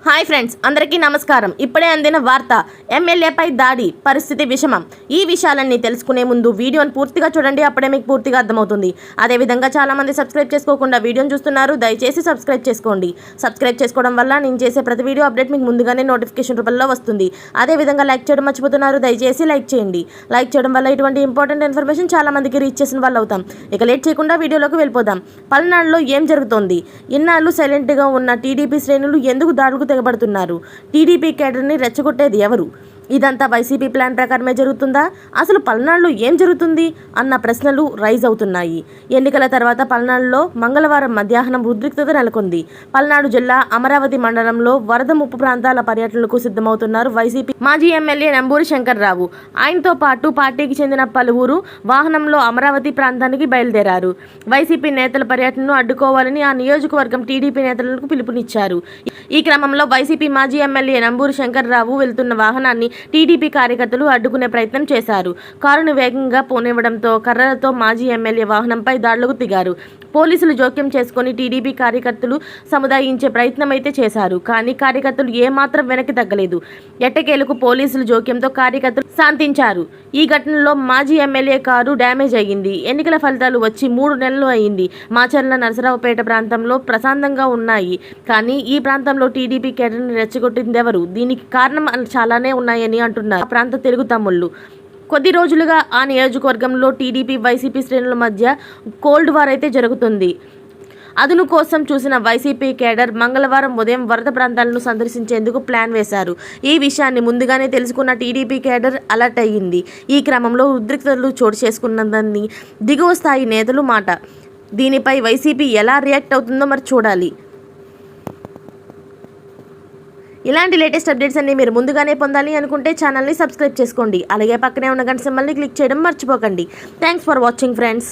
Hi friends, అందరికీ నమస్కారం. ఇప్పుడే అందిన వార్త, ఎమ్మెల్యేపై దాడి, పరిస్థితి విషమం. ఈ విషయాలన్నీ తెలుసుకునే ముందు వీడియోని పూర్తిగా చూడండి, అప్పుడే మీకు పూర్తిగా అర్థమవుతుంది. అదేవిధంగా చాలామంది సబ్స్క్రైబ్ చేసుకోకుండా వీడియోని చూస్తున్నారు, దయచేసి సబ్స్క్రైబ్ చేసుకోండి. సబ్స్క్రైబ్ చేసుకోవడం వల్ల నేను చేసే ప్రతి వీడియో అప్డేట్ మీకు ముందుగానే నోటిఫికేషన్ రూపంలో వస్తుంది. అదేవిధంగా లైక్ చేయడం మర్చిపోతున్నారు, దయచేసి లైక్ చేయండి. లైక్ చేయడం వల్ల ఇటువంటి ఇంపార్టెంట్ ఇన్ఫర్మేషన్ చాలామందికి రీచ్ చేసిన వాళ్ళు అవుతాం. ఇక లేట్ చేయకుండా వీడియోలోకి వెళ్ళిపోదాం. పల్నాడులో ఏం జరుగుతోంది? ఇన్నాళ్ళు సైలెంట్గా ఉన్న టీడీపీ శ్రేణులు ఎందుకు దాడులకు తెగబడుతున్నారు? టీడీపీ కేడర్ని రెచ్చగొట్టేది ఎవరు? ఇదంతా వైసీపీ ప్లాన్ ప్రకారమే జరుగుతుందా? అసలు పల్నాడులో ఏం జరుగుతుంది అన్న ప్రశ్నలు రైజ్ అవుతున్నాయి. ఎన్నికల తర్వాత పల్నాడులో మంగళవారం మధ్యాహ్నం ఉద్రిక్తత నెలకొంది. పల్నాడు జిల్లా అమరావతి మండలంలో వరద ముప్పు ప్రాంతాల పర్యటనకు సిద్ధమవుతున్నారు వైసీపీ మాజీ ఎమ్మెల్యే నంబూరి శంకర్రావు. ఆయనతో పాటు పార్టీకి చెందిన పలువురు వాహనంలో అమరావతి ప్రాంతానికి బయలుదేరారు. వైసీపీ నేతల పర్యటనను అడ్డుకోవాలని ఆ నియోజకవర్గం టీడీపీ నేతలకు పిలుపునిచ్చారు. ఈ క్రమంలో వైసీపీ మాజీ ఎమ్మెల్యే నంబూరి శంకర్రావు వెళ్తున్న వాహనాన్ని టీడీపీ కార్యకర్తలు అడ్డుకునే ప్రయత్నం చేశారు. కారును వేగంగా పోనివ్వడంతో కర్రలతో మాజీ ఎమ్మెల్యే వాహనంపై దాడులకు దిగారు. పోలీసులు జోక్యం చేసుకుని టీడీపీ కార్యకర్తలు సముదాయించే ప్రయత్నం అయితే చేశారు. కానీ కార్యకర్తలు ఏమాత్రం వెనక్కి తగ్గలేదు. ఎట్టకేలకు పోలీసుల జోక్యంతో కార్యకర్తలు శాంతించారు. ఈ ఘటనలో మాజీ ఎమ్మెల్యే కారు డ్యామేజ్ అయ్యింది. ఎన్నికల ఫలితాలు వచ్చి 3 నెలలు అయింది. మాచర్ల నరసరావుపేట ప్రాంతంలో ప్రశాంతంగా ఉన్నాయి. కానీ ఈ ప్రాంతంలో టీడీపీ కేడర్ని రెచ్చగొట్టిందెవరు? దీనికి కారణం చాలానే ఉన్నాయని అంటున్నారు ఆ ప్రాంత తెలుగు తమ్ముళ్ళు. కొద్ది రోజులుగా ఆ నియోజకవర్గంలో టీడీపీ వైసీపీ శ్రేణుల మధ్య కోల్డ్ వార్ అయితే జరుగుతుంది. అదును కోసం చూసిన వైసీపీ కేడర్ మంగళవారం ఉదయం వరద ప్రాంతాలను సందర్శించేందుకు ప్లాన్ వేశారు. ఈ విషయాన్ని ముందుగానే తెలుసుకున్న టీడీపీ కేడర్ అలర్ట్ అయ్యింది. ఈ క్రమంలో ఉద్రిక్తతలు చోటు చేసుకున్నదని దిగువ స్థాయి నేతలు మాట. దీనిపై వైసీపీ ఎలా రియాక్ట్ అవుతుందో మరి చూడాలి. ఇలాంటి లేటెస్ట్ అప్డేట్స్ అన్ని మీరు ముందుగానే పొందాలి అనుకుంటే ఛానల్ని సబ్స్క్రైబ్ చేసుకోండి. అలాగే పక్కనే ఉన్న గంట సింబల్ని క్లిక్ చేయడం మర్చిపోకండి. Thanks for watching friends.